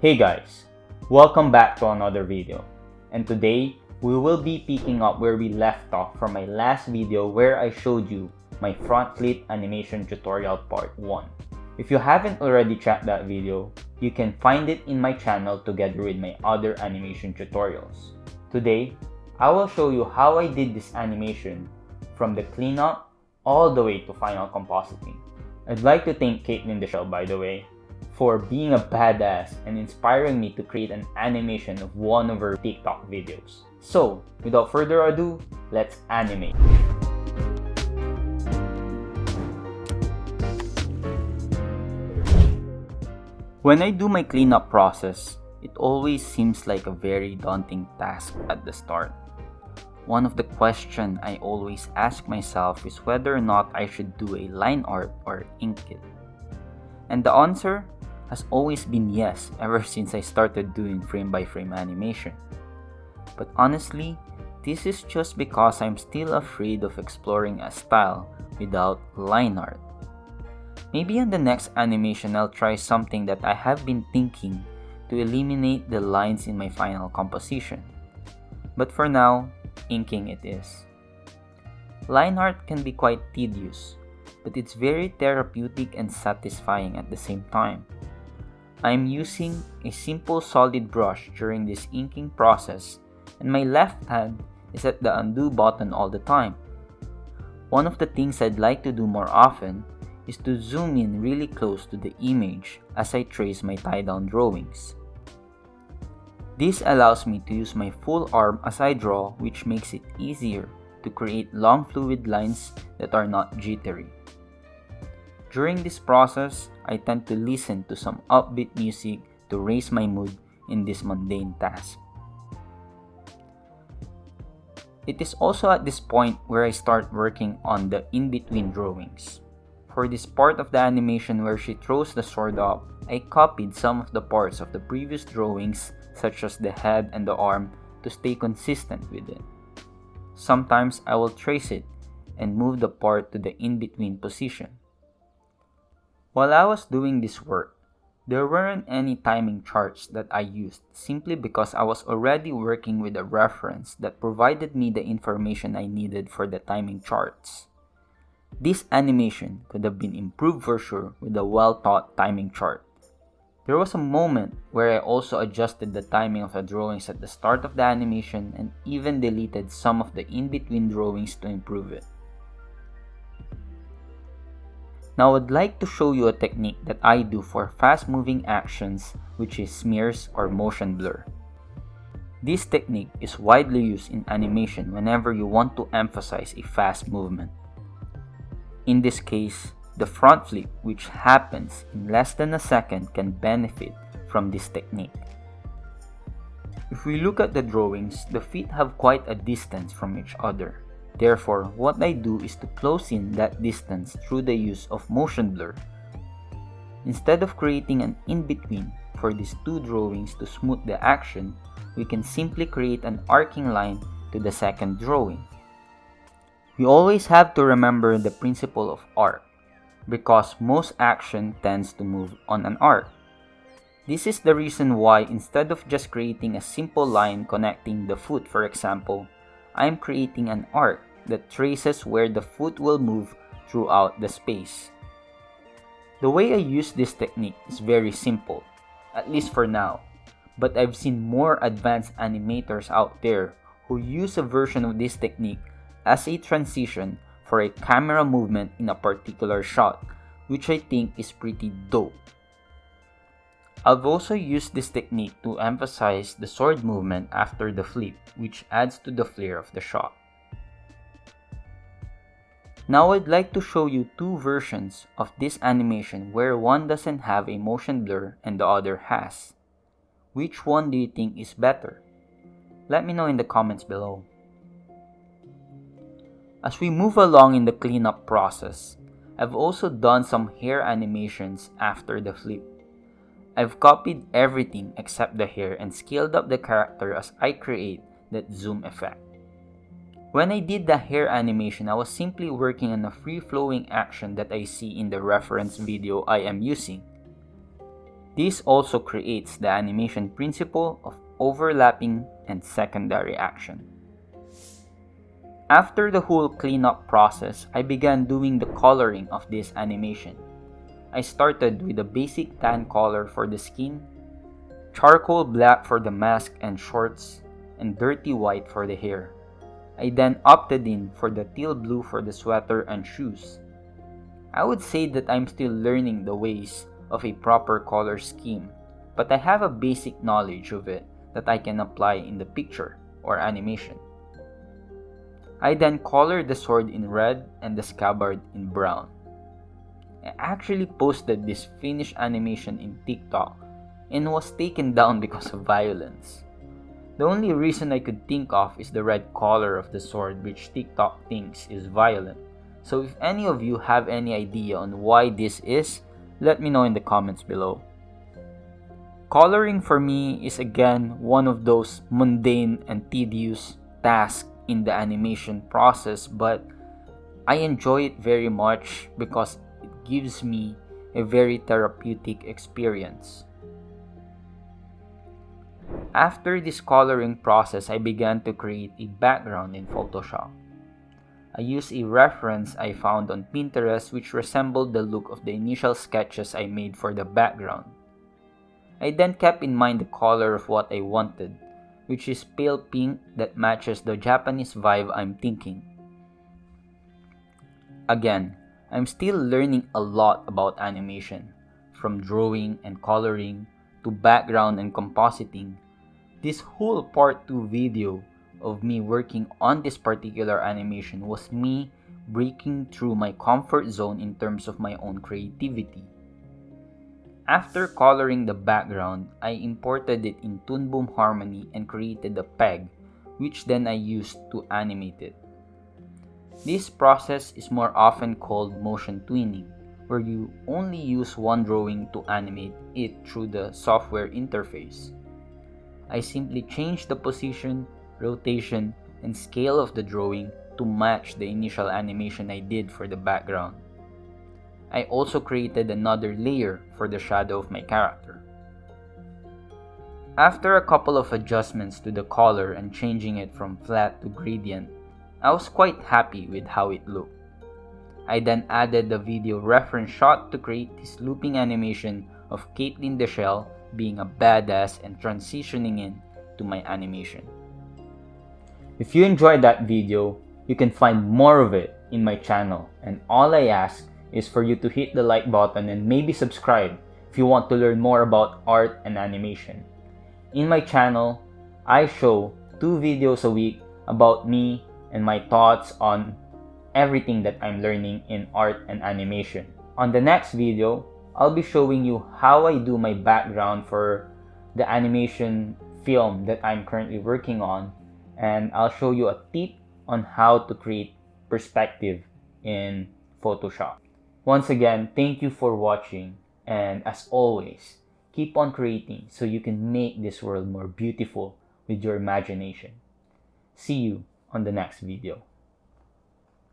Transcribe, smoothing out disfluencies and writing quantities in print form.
Hey guys, welcome back to another video, and today we will be picking up where we left off from my last video where I showed you my front flip animation tutorial part 1. If you haven't already checked that video, you can find it in my channel together with my other animation tutorials. Today, I will show you how I did this animation from the cleanup all the way to final compositing. I'd like to thank Caitlin the Shell, by the way, for being a badass and inspiring me to create an animation of one of her TikTok videos. So, without further ado, let's animate. When I do my cleanup process, it always seems like a very daunting task at the start. One of the questions I always ask myself is whether or not I should do a line art or ink it. And the answer has always been yes ever since I started doing frame-by-frame animation. But honestly, this is just because I'm still afraid of exploring a style without line art. Maybe in the next animation I'll try something that I have been thinking to eliminate the lines in my final composition. But for now, inking it is. Line art can be quite tedious, but it's very therapeutic and satisfying at the same time. I'm using a simple solid brush during this inking process, and my left hand is at the undo button all the time. One of the things I'd like to do more often is to zoom in really close to the image as I trace my tie-down drawings. This allows me to use my full arm as I draw, which makes it easier to create long fluid lines that are not jittery. During this process, I tend to listen to some upbeat music to raise my mood in this mundane task. It is also at this point where I start working on the in-between drawings. For this part of the animation where she throws the sword up, I copied some of the parts of the previous drawings such as the head and the arm to stay consistent with it. Sometimes I will trace it and move the part to the in-between position. While I was doing this work, there weren't any timing charts that I used simply because I was already working with a reference that provided me the information I needed for the timing charts. This animation could have been improved for sure with a well-thought timing chart. There was a moment where I also adjusted the timing of the drawings at the start of the animation and even deleted some of the in-between drawings to improve it. Now I'd like to show you a technique that I do for fast-moving actions, which is smears or motion blur. This technique is widely used in animation whenever you want to emphasize a fast movement. In this case, the front flip, which happens in less than a second, can benefit from this technique. If we look at the drawings, the feet have quite a distance from each other. Therefore, what I do is to close in that distance through the use of motion blur. Instead of creating an in-between for these two drawings to smooth the action, we can simply create an arcing line to the second drawing. We always have to remember the principle of arc, because most action tends to move on an arc. This is the reason why instead of just creating a simple line connecting the foot, for example, I am creating an arc that traces where the foot will move throughout the space. The way I use this technique is very simple, at least for now, but I've seen more advanced animators out there who use a version of this technique as a transition for a camera movement in a particular shot, which I think is pretty dope. I've also used this technique to emphasize the sword movement after the flip, which adds to the flair of the shot. Now I'd like to show you two versions of this animation where one doesn't have a motion blur and the other has. Which one do you think is better? Let me know in the comments below. As we move along in the cleanup process, I've also done some hair animations after the flip. I've copied everything except the hair and scaled up the character as I create that zoom effect. When I did the hair animation, I was simply working on a free-flowing action that I see in the reference video I am using. This also creates the animation principle of overlapping and secondary action. After the whole cleanup process, I began doing the coloring of this animation. I started with a basic tan color for the skin, charcoal black for the mask and shorts, and dirty white for the hair. I then opted in for the teal blue for the sweater and shoes. I would say that I'm still learning the ways of a proper color scheme, but I have a basic knowledge of it that I can apply in the picture or animation. I then colored the sword in red and the scabbard in brown. I actually posted this finished animation in TikTok and was taken down because of violence. The only reason I could think of is the red color of the sword, which TikTok thinks is violent. So if any of you have any idea on why this is, let me know in the comments below. Coloring for me is again one of those mundane and tedious tasks in the animation process, but I enjoy it very much because it gives me a very therapeutic experience. After this coloring process, I began to create a background in Photoshop. I used a reference I found on Pinterest which resembled the look of the initial sketches I made for the background. I then kept in mind the color of what I wanted, which is pale pink that matches the Japanese vibe I'm thinking. Again, I'm still learning a lot about animation, from drawing and coloring to background and compositing. This whole part 2 video of me working on this particular animation was me breaking through my comfort zone in terms of my own creativity. After coloring the background, I imported it in Toon Boom Harmony and created a peg, which then I used to animate it. This process is more often called motion twinning, where you only use one drawing to animate it through the software interface. I simply changed the position, rotation, and scale of the drawing to match the initial animation I did for the background. I also created another layer for the shadow of my character. After a couple of adjustments to the color and changing it from flat to gradient, I was quite happy with how it looked. I then added the video reference shot to create this looping animation of Caitlyn the Shell being a badass and transitioning in to my animation. If you enjoyed that video, you can find more of it in my channel, and all I ask is for you to hit the like button and maybe subscribe if you want to learn more about art and animation. In my channel, I show 2 videos a week about me and my thoughts on everything that I'm learning in art and animation. On the next video, I'll be showing you how I do my background for the animation film that I'm currently working on, and I'll show you a tip on how to create perspective in Photoshop. Once again, thank you for watching, and as always, keep on creating so you can make this world more beautiful with your imagination. See you on the next video.